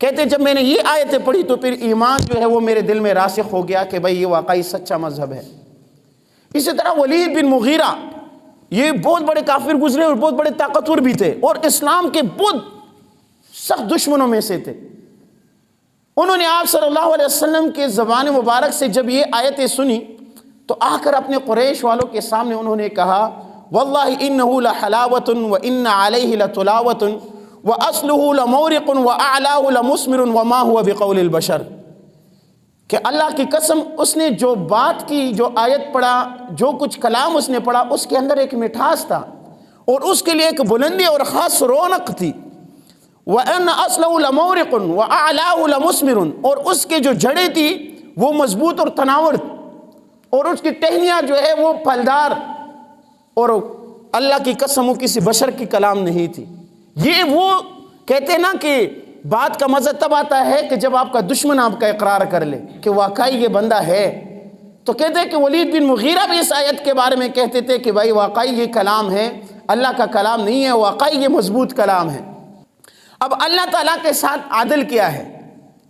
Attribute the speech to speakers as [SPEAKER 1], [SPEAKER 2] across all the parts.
[SPEAKER 1] کہتے جب میں نے یہ آیتیں پڑھی تو پھر ایمان جو ہے وہ میرے دل میں راسخ ہو گیا کہ بھئی ایمان جو ہے وہ میرے دل میں راسخ ہو گیا کہ بھئی یہ واقعی سچا مذہب ہے۔ اسی طرح ولید بن مغیرہ، یہ بہت بڑے کافر گزرے اور بہت بڑے طاقتور بھی تھے اور اسلام کے بہت سخت دشمنوں میں سے تھے۔ انہوں نے آپ صلی اللہ علیہ وسلم کے زبان مبارک سے جب یہ آیتیں سنی تو آ کر اپنے قریش والوں کے سامنے انہوں نے کہا واللہ انہ لحلاوۃ وان علیہ لتلاوۃ واصلہ لمورق واعلاہ لمثمر وما هو بقول البشر، کہ اللہ کی قسم اس نے جو بات کی، جو آیت پڑھا، جو کچھ کلام اس نے پڑھا، اس کے اندر ایک مٹھاس تھا اور اس کے لیے ایک بلندی اور خاص رونق تھی۔ وَأَنَّ أَصْلَهُ لَمَوْرِقٌ وَأَعْلَاهُ لَمُثْمِرٌ، اور اس کے جو جڑیں تھی وہ مضبوط اور تناور اور اس کی ٹہنیاں جو ہے وہ پھلدار، اور اللہ کی قسم وہ کسی بشر کی کلام نہیں تھی۔ یہ وہ کہتے ہیں نا کہ بات کا مزہ تب آتا ہے کہ جب آپ کا دشمن آپ کا اقرار کر لے کہ واقعی یہ بندہ ہے۔ تو کہتے ہیں کہ ولید بن مغیرہ بھی اس آیت کے بارے میں کہتے تھے کہ بھائی واقعی یہ کلام ہے، اللہ کا کلام نہیں ہے، واقعی یہ مضبوط کلام ہے۔ اب اللہ تعالیٰ کے ساتھ عدل کیا ہے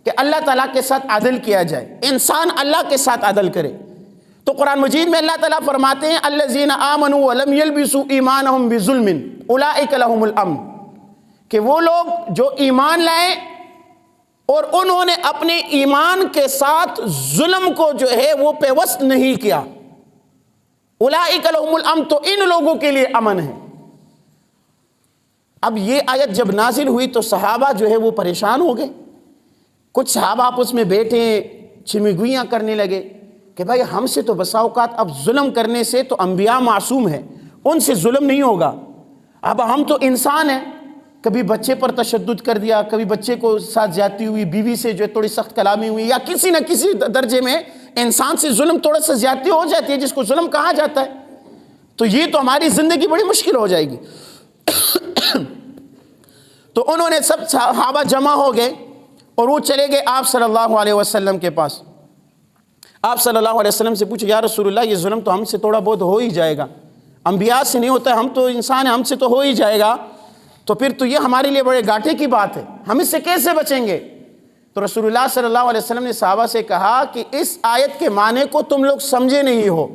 [SPEAKER 1] کہ اللہ تعالیٰ کے ساتھ عدل کیا جائے، انسان اللہ کے ساتھ عدل کرے۔ تو قرآن مجید میں اللہ تعالیٰ فرماتے ہیں الذین آمنوا ولم یلبسوا ایمانہم بظلم اولئک لہم الامن، کہ وہ لوگ جو ایمان لائے اور انہوں نے اپنے ایمان کے ساتھ ظلم کو جو ہے وہ پیوست نہیں کیا، اولئک لہم الامن، تو ان لوگوں کے لیے امن ہے۔ اب یہ آیت جب نازل ہوئی تو صحابہ جو ہے وہ پریشان ہو گئے، کچھ صحابہ آپس میں بیٹھے چمگوئیاں کرنے لگے کہ بھائی ہم سے تو بسا اوقات اب ظلم کرنے سے تو انبیاء معصوم ہیں، ان سے ظلم نہیں ہوگا، اب ہم تو انسان ہیں، کبھی بچے پر تشدد کر دیا، کبھی بچے کو ساتھ زیادتی ہوئی، بیوی سے جو ہے تھوڑی سخت کلامی ہوئی، یا کسی نہ کسی درجے میں انسان سے ظلم تھوڑا سا زیادتی ہو جاتی ہے جس کو ظلم کہا جاتا ہے، تو یہ تو ہماری زندگی بڑی مشکل ہو جائے گی۔ تو انہوں نے سب صحابہ جمع ہو گئے اور وہ چلے گئے آپ صلی اللہ علیہ وسلم کے پاس۔ آپ صلی اللہ علیہ وسلم سے پوچھے یا رسول اللہ یہ ظلم تو ہم سے تھوڑا بہت ہو ہی جائے گا، انبیاء سے نہیں ہوتا ہے، ہم تو انسان ہیں، ہم سے تو ہو ہی جائے گا، تو پھر تو یہ ہمارے لیے بڑے گھاٹے کی بات ہے، ہم اس سے کیسے بچیں گے؟ تو رسول اللہ صلی اللہ علیہ وسلم نے صحابہ سے کہا کہ اس آیت کے معنی کو تم لوگ سمجھے نہیں ہو،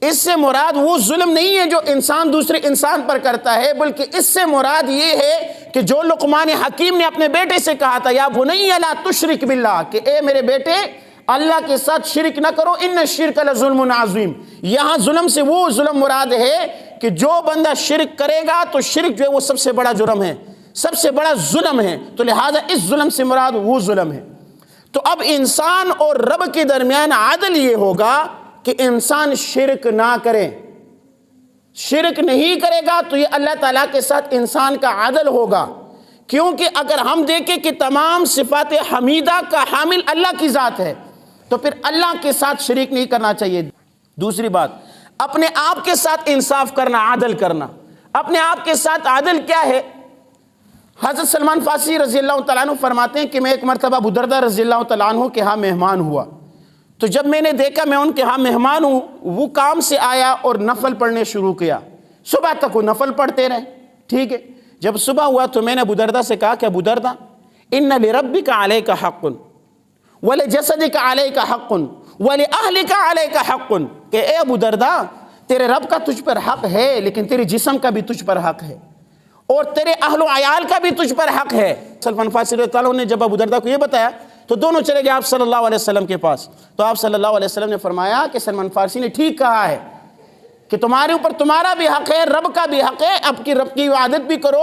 [SPEAKER 1] اس سے مراد وہ ظلم نہیں ہے جو انسان دوسرے انسان پر کرتا ہے، بلکہ اس سے مراد یہ ہے کہ جو لقمان حکیم نے اپنے بیٹے سے کہا تھا یا بنی لا تشرک باللہ، کہ اے میرے بیٹے اللہ کے ساتھ شرک نہ کرو، ان الشرک لظلم عظیم، یہاں ظلم سے وہ ظلم مراد ہے کہ جو بندہ شرک کرے گا تو شرک جو ہے وہ سب سے بڑا جرم ہے، سب سے بڑا ظلم ہے، تو لہٰذا اس ظلم سے مراد وہ ظلم ہے۔ تو اب انسان اور رب کے درمیان عدل یہ ہوگا کہ انسان شرک نہ کرے، شرک نہیں کرے گا تو یہ اللہ تعالیٰ کے ساتھ انسان کا عدل ہوگا، کیونکہ اگر ہم دیکھیں کہ تمام صفات حمیدہ کا حامل اللہ کی ذات ہے تو پھر اللہ کے ساتھ شریک نہیں کرنا چاہیے۔ دوسری بات، اپنے آپ کے ساتھ انصاف کرنا، عدل کرنا۔ اپنے آپ کے ساتھ عدل کیا ہے؟ حضرت سلمان فارسی رضی اللہ تعالیٰ عنہ فرماتے ہیں کہ میں ایک مرتبہ ابو دردہ رضی اللہ تعالیٰ عنہ کے ہاں مہمان ہوا، تو جب میں نے دیکھا میں ان کے ہاں مہمان ہوں، وہ کام سے آیا اور نفل پڑھنے شروع کیا، صبح تک وہ نفل پڑھتے رہے، ٹھیک ہے۔ جب صبح ہوا تو میں نے ابو دردہ سے کہا کہ ابو دردہ ان لربک علیک حق ولجسدک علیک حق ولأہلک علیک حق، کہ اے ابو دردہ تیرے رب کا تجھ پر حق ہے لیکن تیرے جسم کا بھی تجھ پر حق ہے اور تیرے اہل و عیال کا بھی تجھ پر حق ہے۔ سلمان فارسی رضی اللہ عنہ نے جب ابو دردہ کو یہ بتایا تو دونوں چلے گئے آپ صلی اللہ علیہ وسلم کے پاس، تو آپ صلی اللہ علیہ وسلم نے فرمایا کہ سلمان فارسی نے ٹھیک کہا ہے کہ تمہارے اوپر تمہارا بھی حق ہے، رب کا بھی حق ہے، اب کی رب کی عبادت بھی کرو،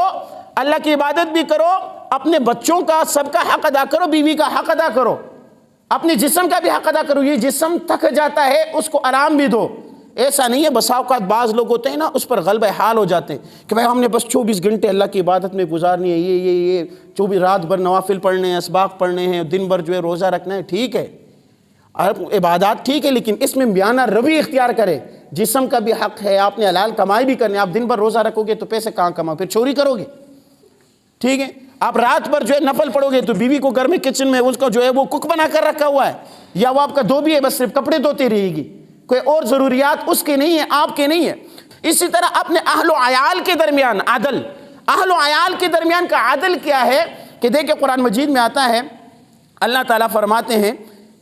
[SPEAKER 1] اللہ کی عبادت بھی کرو، اپنے بچوں کا سب کا حق ادا کرو، بیوی کا حق ادا کرو، اپنے جسم کا بھی حق ادا کرو۔ یہ جسم تھک جاتا ہے اس کو آرام بھی دو، ایسا نہیں ہے۔ بسا اوقات بعض لوگ ہوتے ہیں نا اس پر غلبہ حال ہو جاتے ہیں کہ بھائی ہم نے بس 24 گھنٹے اللہ کی عبادت میں گزارنی ہے، یہ 24 رات بھر نوافل پڑھنے ہیں، اسباق پڑھنے ہیں، دن بھر جو ہے روزہ رکھنا ہے، ٹھیک ہے عبادات ٹھیک ہے، لیکن اس میں بیانہ روی اختیار کرے، جسم کا بھی حق ہے، آپ نے حلال کمائی بھی کرنی ہے۔ آپ دن بھر روزہ رکھو گے تو پیسے کہاں کماؤ، پھر چوری کرو گے، ٹھیک ہے۔ آپ رات بھر جو ہے نفل پڑھو گے تو بیوی کو گھر میں کچن میں اس کو جو ہے وہ کک بنا کر رکھا ہوا ہے، یا وہ آپ کا دھوبی ہے، بس صرف کپڑے دھوتی رہے گی، کوئی اور ضروریات اس کے نہیں ہے، آپ کے نہیں ہے۔ اسی طرح اپنے اہل و عیال کے درمیان عدل، اہل و عیال کے درمیان کا عدل کیا ہے کہ دیکھیں قرآن مجید میں آتا ہے، اللہ تعالیٰ فرماتے ہیں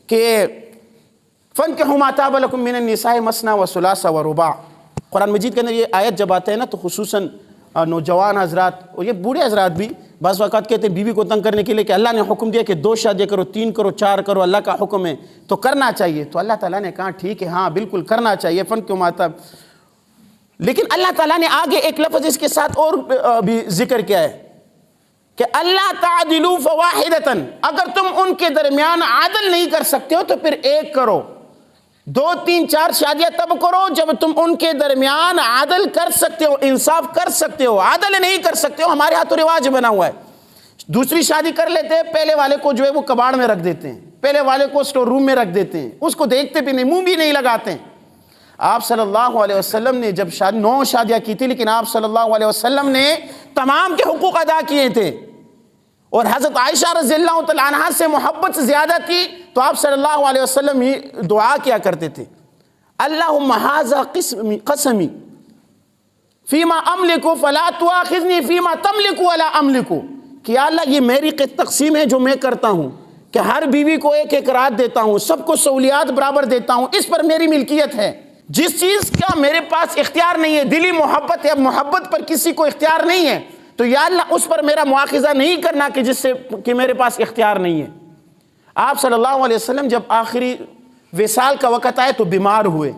[SPEAKER 1] کہ فَانكِحُوا مَا طَابَ لَكُم مِّنَ النِّسَاءِ مَثْنَىٰ وَثُلَاثَ وَرُبَاعَ۔ قرآن مجید کے اندر یہ آیت جب آتے ہیں نا تو خصوصاً نوجوان حضرات اور یہ بوڑھے حضرات بھی بعض اوقات کہتے ہیں بیوی کو تنگ کرنے کے لیے کہ اللہ نے حکم دیا کہ 2 شادیاں کرو، 3 کرو، 4 کرو، اللہ کا حکم ہے تو کرنا چاہیے۔ تو اللہ تعالیٰ نے کہا ٹھیک ہے، ہاں بالکل کرنا چاہیے، فَانكِحُوا مَا طَابَ، لیکن اللہ تعالیٰ نے آگے ایک لفظ اس کے ساتھ اور بھی ذکر کیا ہے کہ اللہ تعدلوا فواحدۃ، اگر تم ان کے درمیان عدل نہیں کر سکتے ہو تو پھر ایک کرو۔ 2 3 4 شادیاں تب کرو جب تم ان کے درمیان عدل کر سکتے ہو، انصاف کر سکتے ہو۔ عدل نہیں کر سکتے ہو، ہمارے ہاں تو رواج بنا ہوا ہے، دوسری شادی کر لیتے ہیں، پہلے والے کو جو ہے وہ کباڑ میں رکھ دیتے ہیں، پہلے والے کو اسٹور روم میں رکھ دیتے ہیں، اس کو دیکھتے بھی نہیں، منہ بھی نہیں لگاتے ہیں۔ آپ صلی اللہ علیہ وسلم نے جب 9 شادیاں کی تھی، لیکن آپ صلی اللہ علیہ وسلم نے تمام کے حقوق ادا کیے تھے، اور حضرت عائشہ رضی اللہ تعالیٰ عنہ سے محبت زیادہ تھی تو آپ صلی اللہ علیہ وسلم ہی دعا کیا کرتے تھے، اللہم ھذا قسمی فیما املک فلا تؤاخذنی فیما تملک ولا املک، کہ یا اللہ یہ میری تقسیم ہے جو میں کرتا ہوں کہ ہر بیوی کو ایک ایک رات دیتا ہوں، سب کو سہولیات برابر دیتا ہوں، اس پر میری ملکیت ہے۔ جس چیز کا میرے پاس اختیار نہیں ہے، دلی محبت ہے، محبت پر کسی کو اختیار نہیں ہے، تو یا اللہ اس پر میرا مواخذہ نہیں کرنا کہ جس سے کہ میرے پاس اختیار نہیں ہے۔ آپ صلی اللہ علیہ وسلم جب آخری وصال کا وقت آئے تو بیمار ہوئے،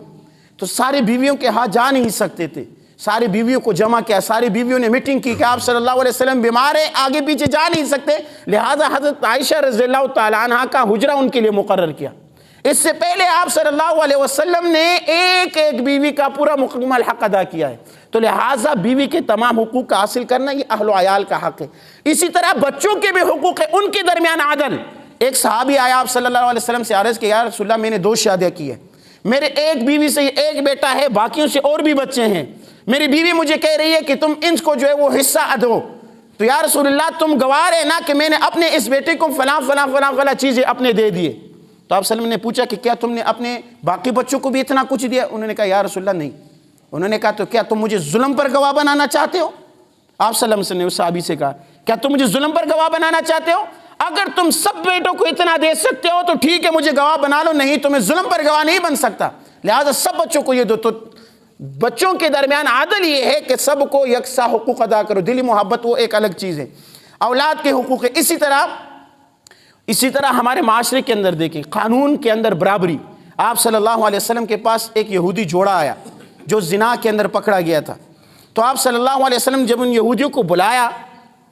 [SPEAKER 1] تو ساری بیویوں کے ہاں جا نہیں سکتے تھے، ساری بیویوں کو جمع کیا، ساری بیویوں نے میٹنگ کی کہ آپ صلی اللہ علیہ وسلم بیمار ہیں، آگے پیچھے جا نہیں سکتے، لہذا حضرت عائشہ رضی اللہ تعالیٰ عنہ کا حجرہ ان کے لیے مقرر کیا۔ اس سے پہلے آپ صلی اللہ علیہ وسلم نے ایک ایک بیوی کا پورا مکمل حق ادا کیا ہے، تو لہٰذا بیوی کے تمام حقوق کا حاصل کرنا یہ اہل و عیال کا حق ہے۔ اسی طرح بچوں کے بھی حقوق ہے، ان کے درمیان عدل۔ ایک صحابی آیا آپ صلی اللہ علیہ وسلم سے عرض کیا، یا رسول اللہ میں نے 2 شادیاں کی ہیں، میرے ایک بیوی سے ایک بیٹا ہے، باقیوں سے اور بھی بچے ہیں، میری بیوی مجھے کہہ رہی ہے کہ تم ان کو جو ہے وہ حصہ دو، تو یا رسول اللہ تم گواہ ہے نا کہ میں نے اپنے اس بیٹے کو فلاں فلاں فلاں فلاں چیزیں اپنے دے دیے۔ تو آپ صلی اللہ علیہ وسلم نے پوچھا کہ کیا تم نے اپنے باقی بچوں کو بھی اتنا کچھ دیا؟ انہوں نے کہا یا رسول اللہ نہیں۔ انہوں نے کہا تو کیا تم مجھے ظلم پر گواہ بنانا چاہتے ہو؟ آپ صلی اللہ علیہ وسلم نے اس صحابی سے کہا کیا تم مجھے ظلم پر گواہ بنانا چاہتے ہو؟ اگر تم سب بیٹوں کو اتنا دے سکتے ہو تو ٹھیک ہے مجھے گواہ بنا لو، نہیں تو میں ظلم پر گواہ نہیں بن سکتا، لہٰذا سب بچوں کو یہ دو۔ تو بچوں کے درمیان عدل یہ ہے کہ سب کو یکساں حقوق ادا کرو، دلی محبت وہ ایک الگ چیز ہے، اولاد کے حقوق ہے۔ اسی طرح ہمارے معاشرے کے اندر دیکھیں، قانون کے اندر برابری۔ آپ صلی اللہ علیہ وسلم کے پاس ایک یہودی جوڑا آیا جو زنا کے اندر پکڑا گیا تھا، تو آپ صلی اللہ علیہ وسلم جب ان یہودیوں کو بلایا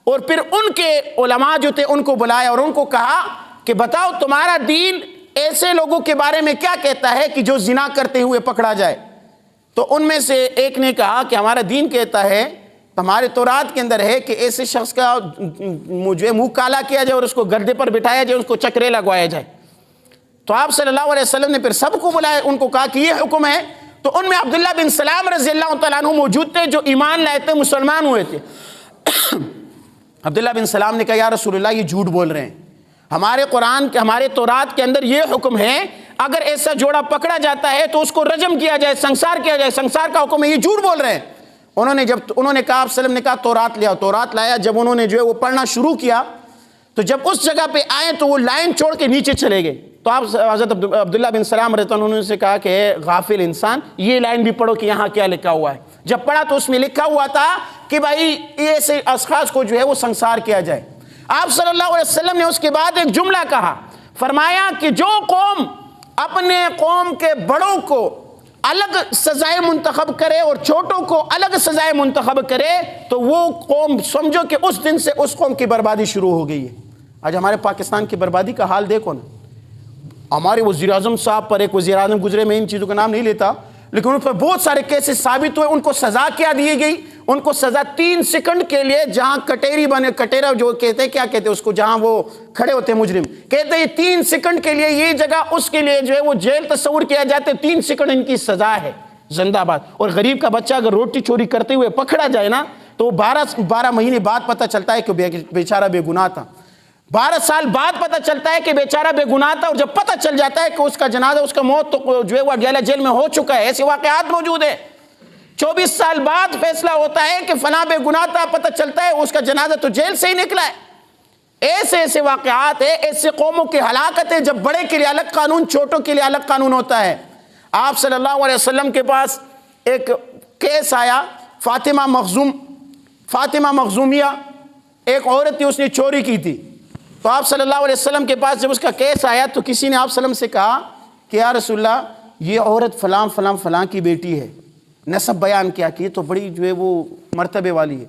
[SPEAKER 1] اور پھر ان کے علماء جو تھے ان کو بلایا اور ان کو کہا کہ بتاؤ تمہارا دین ایسے لوگوں کے بارے میں کیا کہتا ہے کہ جو زنا کرتے ہوئے پکڑا جائے؟ تو ان میں سے ایک نے کہا کہ ہمارا دین کہتا ہے، ہمارے تورات کے اندر ہے کہ ایسے شخص کا مجھے منہ کالا کیا جائے اور اس کو گردے پر بٹھایا جائے، اس کو چکرے لگوایا جائے۔ تو آپ صلی اللہ علیہ وسلم نے پھر سب کو بلایا، ان کو کہا کہ یہ حکم ہے۔ تو ان میں عبداللہ بن سلام رضی اللہ تعالیٰ عنہ موجود تھے جو ایمان لائے تھے، مسلمان ہوئے تھے۔ عبداللہ بن سلام نے کہا یا رسول اللہ یہ جھوٹ بول رہے ہیں، ہمارے قرآن کے ہمارے تورات کے اندر یہ حکم ہے اگر ایسا جوڑا پکڑا جاتا ہے تو اس کو رجم کیا جائے، سنسار کیا جائے، سنسار کا حکم ہے، یہ جھوٹ بول رہے ہیں۔ انہوں نے کہا، آپ وسلم نے کہا تورات لے آؤ، تورات لایا۔ جب انہوں نے جو ہے وہ پڑھنا شروع کیا تو جب اس جگہ پہ آئے تو وہ لائن چھوڑ کے نیچے چلے گئے۔ تو آپ حضرت عبداللہ بن سلام رضی اللہ عنہ نے سے کہا کہ اے غافل انسان، یہ لائن بھی پڑھو کہ یہاں کیا لکھا ہوا ہے۔ جب پڑھا تو اس میں لکھا ہوا تھا کہ بھائی ایسے اشخاص کو جو ہے وہ سنسار کیا جائے۔ آپ صلی اللہ علیہ وسلم نے اس کے بعد ایک جملہ کہا، فرمایا کہ جو قوم اپنے قوم کے بڑوں کو الگ سزائیں منتخب کرے اور چھوٹوں کو الگ سزائیں منتخب کرے تو وہ قوم سمجھو کہ اس دن سے اس قوم کی بربادی شروع ہو گئی ہے۔ آج ہمارے پاکستان کی بربادی کا حال دیکھو نا، ہمارے وزیر اعظم صاحب پر، ایک وزیر اعظم گزرے، میں ان چیزوں کا نام نہیں لیتا، لیکن ان پر بہت سارے کیسز ثابت ہوئے۔ ان کو سزا کیا دی گئی؟ ان کو سزا 3 سیکنڈ کے لیے، جہاں کٹیری بنے، کٹیرا جو کہتے ہیں، کیا کہتے ہیں اس کو، جہاں وہ کھڑے ہوتے ہیں مجرم، کہتے ہیں 3 سیکنڈ کے لیے یہ جگہ اس کے لیے جو ہے وہ جیل تصور کیا جاتے، 3 سیکنڈ ان کی سزا ہے، زندہ باد۔ اور غریب کا بچہ اگر روٹی چوری کرتے ہوئے پکڑا جائے نا تو 12 مہینے بعد پتہ چلتا ہے کہ بیچارہ بے گناہ تھا، 12 سال بعد پتہ چلتا ہے کہ بیچارہ بے گناہ تھا، اور جب پتہ چل جاتا ہے کہ اس کا جنازہ، اس کا موت تو جو ہے وہ اڈیالہ جیل میں ہو چکا ہے، ایسے واقعات موجود ہیں۔ 24 سال بعد فیصلہ ہوتا ہے کہ فلاں بے گناہ تھا، پتہ چلتا ہے اس کا جنازہ تو جیل سے ہی نکلا ہے۔ ایسے ایسے واقعات ہیں، ایسے قوموں کی ہلاکت ہے جب بڑے کے لیے الگ قانون، چھوٹوں کے لیے الگ قانون ہوتا ہے۔ آپ صلی اللہ علیہ وسلم کے پاس ایک کیس آیا، فاطمہ مخزومیہ ایک عورت تھی، اس نے چوری کی تھی۔ تو آپ صلی اللہ علیہ وسلم کے پاس جب اس کا کیس آیا تو کسی نے آپ صلی اللہ علیہ وسلم سے کہا کہ یا رسول اللہ یہ عورت فلاں فلاں فلاں کی بیٹی ہے، نسب بیان کیا کہ یہ تو بڑی جو ہے وہ مرتبے والی ہے۔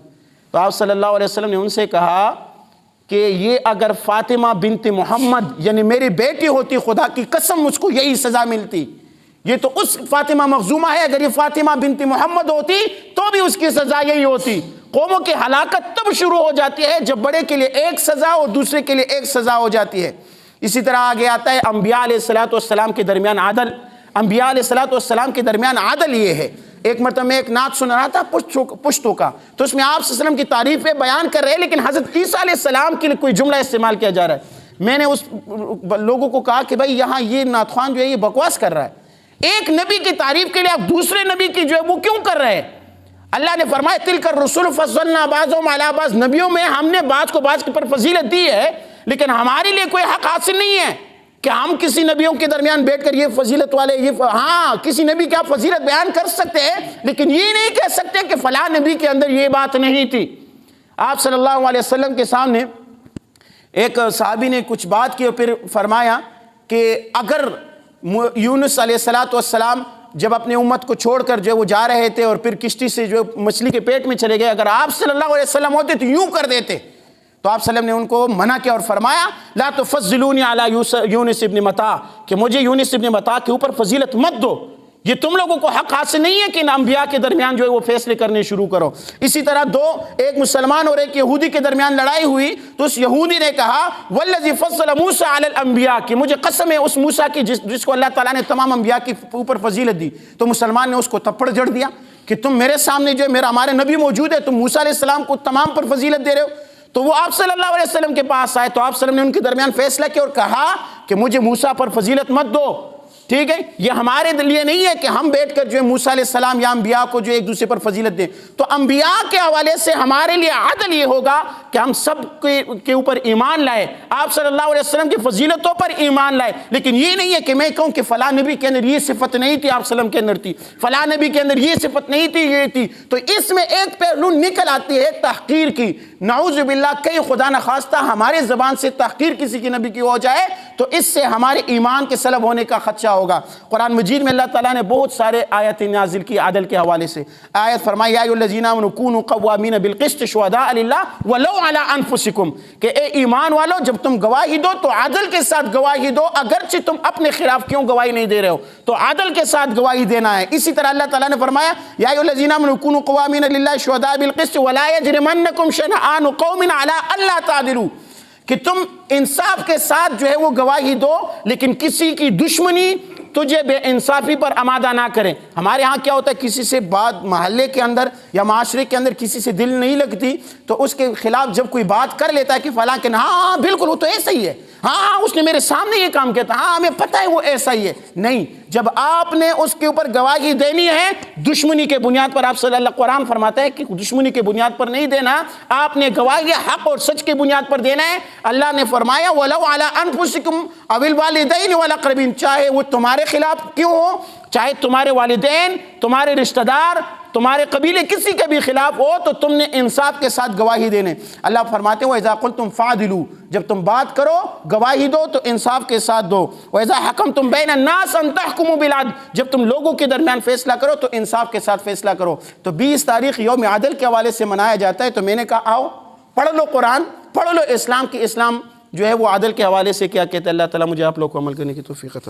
[SPEAKER 1] تو آپ صلی اللہ علیہ وسلم نے ان سے کہا کہ یہ اگر فاطمہ بنت محمد یعنی میری بیٹی ہوتی، خدا کی قسم مجھ کو یہی سزا ملتی۔ یہ تو اس فاطمہ مخزومہ ہے، اگر یہ فاطمہ بنت محمد ہوتی تو بھی اس کی سزا یہی ہوتی۔ قوموں کی ہلاکت تب شروع ہو جاتی ہے جب بڑے کے لیے ایک سزا اور دوسرے کے لیے ایک سزا ہو جاتی ہے۔ اسی طرح آگے آتا ہے انبیاء علیہ السلام کے درمیان عدل۔ انبیاء علیہ السلام کے درمیان عدل یہ ہے، ایک مرتبہ میں ایک نعت سن رہا تھا پشتوں کا، تو اس میں آپ صلی اللہ علیہ وسلم کی تعریفیں بیان کر رہے ہیں، لیکن حضرت عیسیٰ علیہ السلام کے لیے کوئی جملہ استعمال کیا جا رہا ہے۔ میں نے اس لوگوں کو کہا کہ بھائی یہاں یہ نعت خوان جو ہے یہ بکواس کر رہا ہے، ایک نبی کی تعریف کے لیے آپ دوسرے نبی کی جو ہے وہ کیوں کر رہے ہیں؟ اللہ نے فرمایا تلک الرسل فضلنا بعضهم علی بعض، نبیوں میں ہم نے بعض کو بعض پر فضیلت دی ہے، لیکن ہمارے لیے کوئی حق حاصل نہیں ہے کہ ہم کسی نبیوں کے درمیان بیٹھ کر یہ فضیلت والے ہاں کسی نبی کی آپ فضیلت بیان کر سکتے ہیں، لیکن یہ نہیں کہہ سکتے کہ فلاں نبی کے اندر یہ بات نہیں تھی۔ آپ صلی اللہ علیہ وسلم کے سامنے ایک صحابی نے کچھ بات کی اور پھر فرمایا کہ اگر یونس علیہ السلام جب اپنے امت کو چھوڑ کر جو وہ جا رہے تھے اور پھر کشتی سے جو مچھلی کے پیٹ میں چلے گئے، اگر آپ صلی اللہ علیہ وسلم ہوتے تو یوں کر دیتے۔ تو آپ صلی اللہ علیہ وسلم نے ان کو منع کیا اور فرمایا لا تفضلونی علی یونس ابن متا، کہ مجھے یونس ابن متا کے اوپر فضیلت مت دو، یہ تم لوگوں کو حق حاصل نہیں ہے کہ ان انبیاء کے درمیان جو ہے وہ فیصلے کرنے شروع کرو۔ اسی طرح ایک مسلمان اور ایک یہودی کے درمیان لڑائی ہوئی تو اس یہودی نے کہا والذی فضل موسیٰ علی الانبیاء، کہ مجھے قسم ہے اس موسیٰ کی جس کو اللہ تعالیٰ نے تمام انبیاء کے اوپر فضیلت دی۔ تو مسلمان نے اس کو تھپڑ جڑ دیا کہ تم میرے سامنے جو ہے ہمارے نبی موجود ہے، تم موسیٰ علیہ السلام کو تمام پر فضیلت دے رہے ہو۔ تو وہ آپ صلی اللہ علیہ وسلم کے پاس آئے تو آپ صلی اللہ علیہ وسلم نے ان کے درمیان فیصلہ کیا اور کہا کہ مجھے موسیٰ پر فضیلت مت دو، ٹھیک ہے؟ یہ ہمارے لیے نہیں ہے کہ ہم بیٹھ کر جو ہے موسیٰ علیہ السلام یا انبیاء کو جو ایک دوسرے پر فضیلت دیں۔ تو انبیاء کے حوالے سے ہمارے لیے عدل یہ ہوگا کہ ہم سب کے اوپر ایمان لائے، آپ صلی اللہ علیہ وسلم کی فضیلتوں پر ایمان لائے، لیکن یہ نہیں ہے کہ میں کہوں کہ فلاں نبی کے اندر یہ صفت نہیں تھی، آپ صلی اللہ علیہ وسلم کے اندر تھی، فلاں نبی کے اندر یہ صفت نہیں تھی، یہ تھی۔ تو اس میں ایک پہلو نکل آتی ہے تحقیر کی، نعوذ باللہ، کہیں خدا نخواستہ ہمارے زبان سے تحقیر کسی کی نبی کی ہو جائے تو اس سے ہمارے ایمان کے سلب ہونے کا خدشہ ہوگا۔ قرآن مجید میں اللہ تعالیٰ نے بہت سارے آیت نازل کی عدل کے حوالے سے۔ آیت فرمائی یا ایھا الذین آمنوا کونوا قوامین بالقسط شہداء للہ ولو علی انفسکم، کہ اے ایمان والو جب تم گواہی دو تو عدل کے ساتھ گواہی دو، اگرچہ تم اپنے خلاف کیوں گواہی نہیں دے رہے ہو، تو عدل کے ساتھ گواہی دینا ہے۔ اسی طرح اللہ تعالیٰ نے فرمایا یا ایھا الذین آمنوا کونوا قوامین للہ شہداء بالقسط ولا یجرمنکم شنآن قوم علی الا تعدلوا، کہ تم انصاف کے ساتھ جو ہے وہ گواہی دو، لیکن کسی کی دشمنی تجھے بے انصافی پر آمادہ نہ کریں۔ ہمارے ہاں کیا ہوتا ہے، کسی سے بات محلے کے اندر یا معاشرے کے اندر کسی سے دل نہیں لگتی تو اس کے خلاف جب کوئی بات کر لیتا ہے کہ فلاں کہ ہاں بالکل وہ تو ایسا ہی ہے، ہاں اس نے میرے سامنے یہ کام کیا تھا، ہاں ہمیں پتہ ہے وہ ایسا ہی ہے۔ نہیں، جب آپ نے اس کے اوپر گواہی دینی ہے دشمنی کے بنیاد پر، آپ صلی اللہ قرآن فرماتا ہے کہ دشمنی کے بنیاد پر نہیں دینا، آپ نے گواہی حق اور سچ کے بنیاد پر دینا ہے۔ اللہ نے فرمایا وَلَوْ عَلَىٰ أَنفُسِكُمْ أَوِ الْوَالِدَيْنِ وَالْأَقْرَبِينَ، چاہے وہ تمہارے خلاف کیوں ہو، چاہے تمہارے والدین، تمہارے رشتہ دار، تمہارے قبیلے کسی کے بھی خلاف ہو تو تم نے انصاف کے ساتھ گواہی دینے۔ اللہ فرماتے ہیں وَإِذَا قُلْتُمْ فَعْدِلُوا، جب تم بات کرو گواہی دو تو انصاف کے ساتھ دو۔ وَإِذَا حَكَمْتُمْ بَيْنَ النَّاسِ أَن تَحْكُمُوا بِالْعَدْلِ، جب تم لوگوں کے درمیان فیصلہ کرو تو انصاف کے ساتھ فیصلہ کرو۔ تو 20 تاریخ یوم عدل کے حوالے سے منایا جاتا ہے، تو میں نے کہا آؤ پڑھ لو قرآن، پڑھ لو اسلام کی، اسلام جو ہے وہ عدل کے حوالے سے کیا کہتا ہے۔ اللہ تعالیٰ مجھے آپ لوگ کو عمل کرنے کی توفیق عطا